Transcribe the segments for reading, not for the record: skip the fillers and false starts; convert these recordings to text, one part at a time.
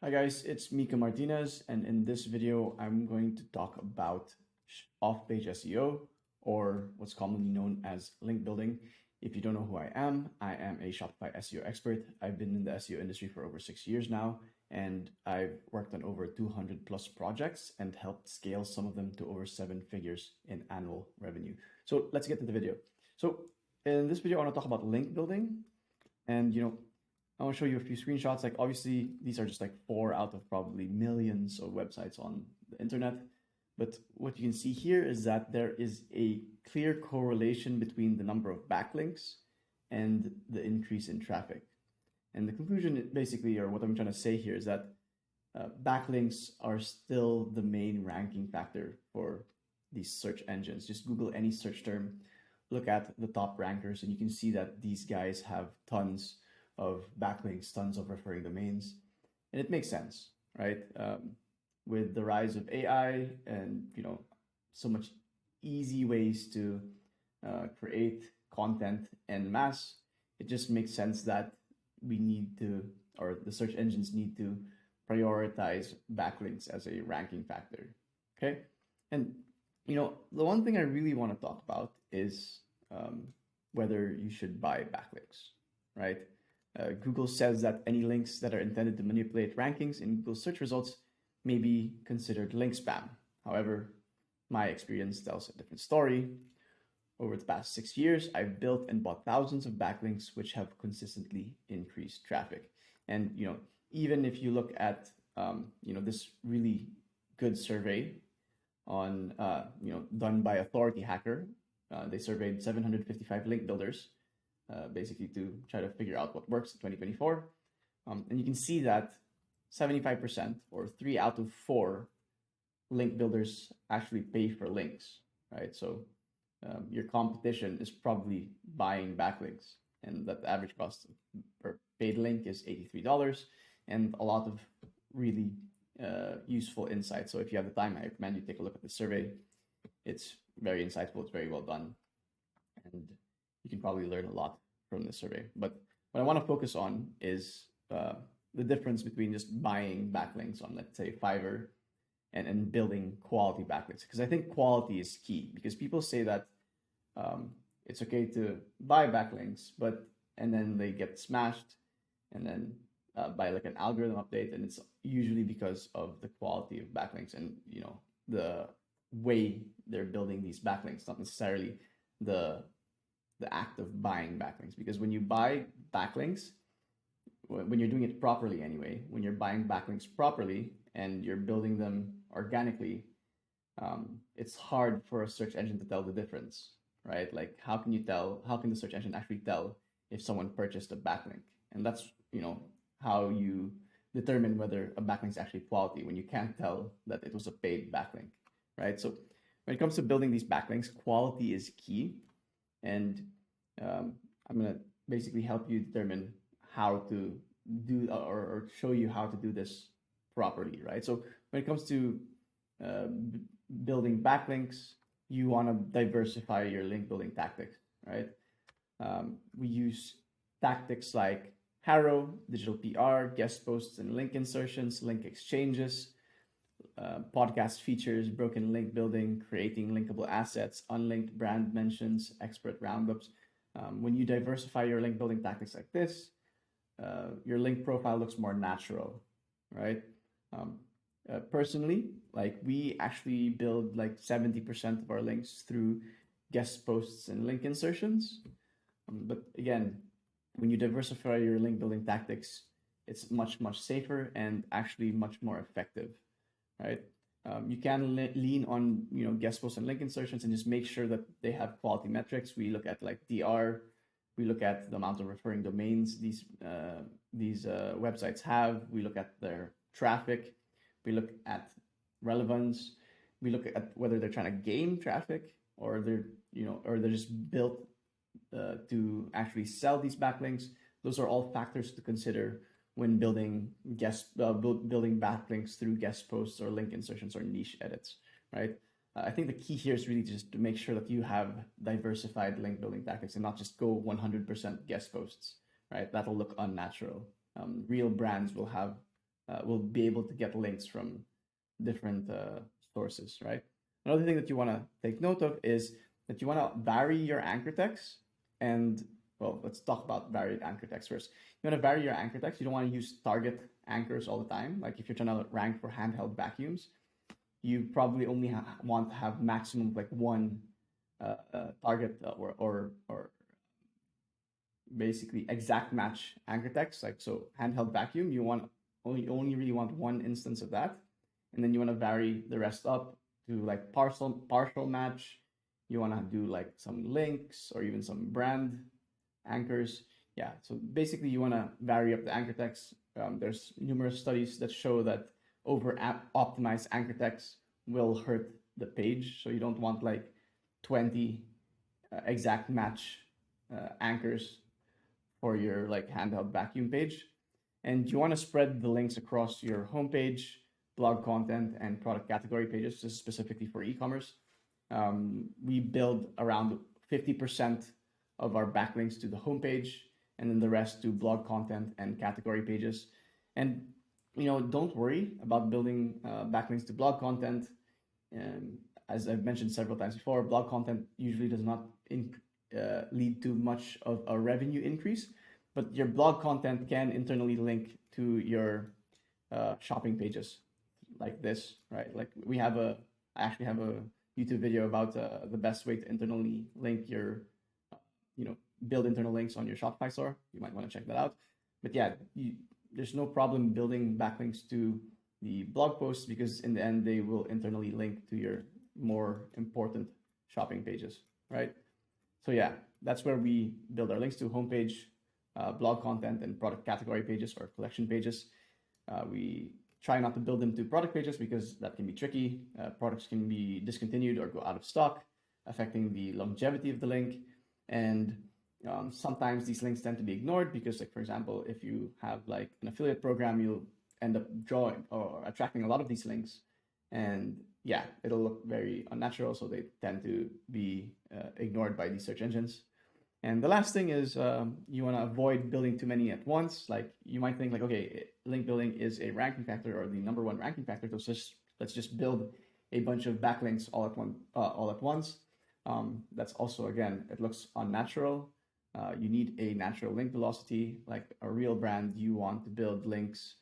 Hi guys, it's Mika Martinez, and in this video, I'm going to talk about off-page SEO, or what's commonly known as link building. If you don't know who I am a Shopify SEO expert. I've been in the SEO industry for over 6 years now, and I've worked on over 200 plus projects and helped scale some of them to over 7 figures in annual revenue. So let's get to the video. So in this video, I want to talk about link building, and I want to show you a few screenshots. Like obviously these are just like four out of probably millions of websites on the internet. But what you can see here is that there is a clear correlation between the number of backlinks and the increase in traffic. And the conclusion basically, or what I'm trying to say here is that backlinks are still the main ranking factor for these search engines. Just Google any search term, look at the top rankers, and you can see that these guys have tons of backlinks, tons of referring domains, and it makes sense, right? With the rise of AI and so much easy ways to create content en masse, it just makes sense that we need to, or the search engines need to prioritize backlinks as a ranking factor. Okay, and the one thing I really want to talk about is whether you should buy backlinks, right? Google says that any links that are intended to manipulate rankings in Google search results may be considered link spam. However, my experience tells a different story. Over the past 6 years, I've built and bought thousands of backlinks, which have consistently increased traffic. And even if you look at this really good survey on done by Authority Hacker, they surveyed 755 link builders basically to try to figure out what works in 2024. And you can see that 75% or 3 out of 4 link builders actually pay for links, right? So your competition is probably buying backlinks, and that the average cost per paid link is $83, and a lot of really useful insights. So if you have the time, I recommend you take a look at the survey. It's very insightful, it's very well done, and you can probably learn a lot from this survey. But what I want to focus on is the difference between just buying backlinks on, let's say, Fiverr and building quality backlinks. Because I think quality is key, because people say that it's okay to buy backlinks, and then they get smashed, and then by like an algorithm update, and it's usually because of the quality of backlinks and the way they're building these backlinks, not necessarily the act of buying backlinks. Because when you buy backlinks, when you're doing it properly anyway, when you're buying backlinks properly and you're building them organically, it's hard for a search engine to tell the difference, right? Like how can the search engine actually tell if someone purchased a backlink? And that's how you determine whether a backlink is actually quality, when you can't tell that it was a paid backlink, right? So when it comes to building these backlinks, quality is key. And I'm going to basically help you determine how to do, or show you how to do this properly, right? So when it comes to building backlinks, you want to diversify your link building tactics, right? We use tactics like Harrow, digital PR, guest posts and link insertions, link exchanges, podcast features, broken link building, creating linkable assets, unlinked brand mentions, expert roundups. When you diversify your link building tactics like this, your link profile looks more natural, right? Personally, like we actually build like 70% of our links through guest posts and link insertions. But again, when you diversify your link building tactics, it's much, much safer and actually much more effective, right? You can lean on guest posts and link insertions and just make sure that they have quality metrics. We look at like DR, we look at the amount of referring domains these websites have. We look at their traffic. We look at relevance. We look at whether they're trying to gain traffic, or they're just built to actually sell these backlinks. Those are all factors to consider when building building backlinks through guest posts or link insertions or niche edits, right? I think the key here is really just to make sure that you have diversified link building tactics and not just go 100% guest posts, right? That'll look unnatural. Real brands will have will be able to get links from different sources, right? Another thing that you want to take note of is that you want to vary your anchor text. And well, let's talk about varied anchor text first. You want to vary your anchor text. You don't want to use target anchors all the time. Like if you're trying to rank for handheld vacuums, you probably only want to have maximum like one target or basically exact match anchor text. Like so, handheld vacuum, you want only really want one instance of that, and then you want to vary the rest up to like partial match. You want to do like some links or even some brand anchors. Yeah, so basically you want to vary up the anchor text. There's numerous studies that show that over optimized anchor text will hurt the page. So you don't want like 20 exact match anchors for your like handheld vacuum page. And you want to spread the links across your homepage, blog content, and product category pages. This is specifically for e-commerce. We build around 50% of our backlinks to the homepage, and then the rest to blog content and category pages. And don't worry about building backlinks to blog content. As I've mentioned several times before, blog content usually does not lead to much of a revenue increase, but your blog content can internally link to your shopping pages like this, right? Like I actually have a YouTube video about the best way to internally link your, build internal links on your Shopify store. You might want to check that out. But yeah, there's no problem building backlinks to the blog posts because in the end, they will internally link to your more important shopping pages, right? So yeah, that's where we build our links to homepage, blog content, and product category pages or collection pages. We try not to build them to product pages because that can be tricky. Products can be discontinued or go out of stock, affecting the longevity of the link. And sometimes these links tend to be ignored because, like, for example, if you have like an affiliate program, you'll end up drawing or attracting a lot of these links. And yeah, it'll look very unnatural. So they tend to be ignored by these search engines. And the last thing is you want to avoid building too many at once. Like you might think like, okay, link building is a ranking factor or the number one ranking factor. So let's just build a bunch of backlinks all at once. That's also, again, it looks unnatural. You need a natural link velocity. Like a real brand, you want to build links.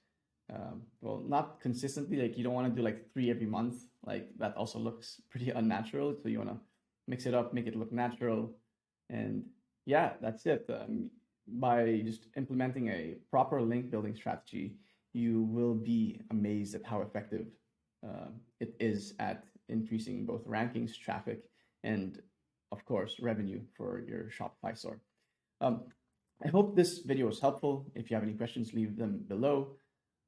Well, not consistently. Like you don't want to do like 3 every month. Like that also looks pretty unnatural. So you want to mix it up, make it look natural, and yeah, that's it. By just implementing a proper link building strategy, you will be amazed at how effective it is at increasing both rankings, traffic, and of course, revenue for your Shopify store. I hope this video was helpful. If you have any questions, leave them below.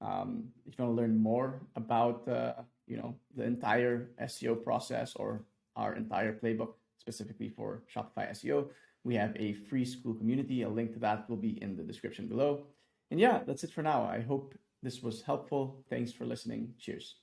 If you want to learn more about the entire SEO process or our entire playbook specifically for Shopify SEO, we have a free school community. A link to that will be in the description below. And yeah, that's it for now. I hope this was helpful. Thanks for listening. Cheers.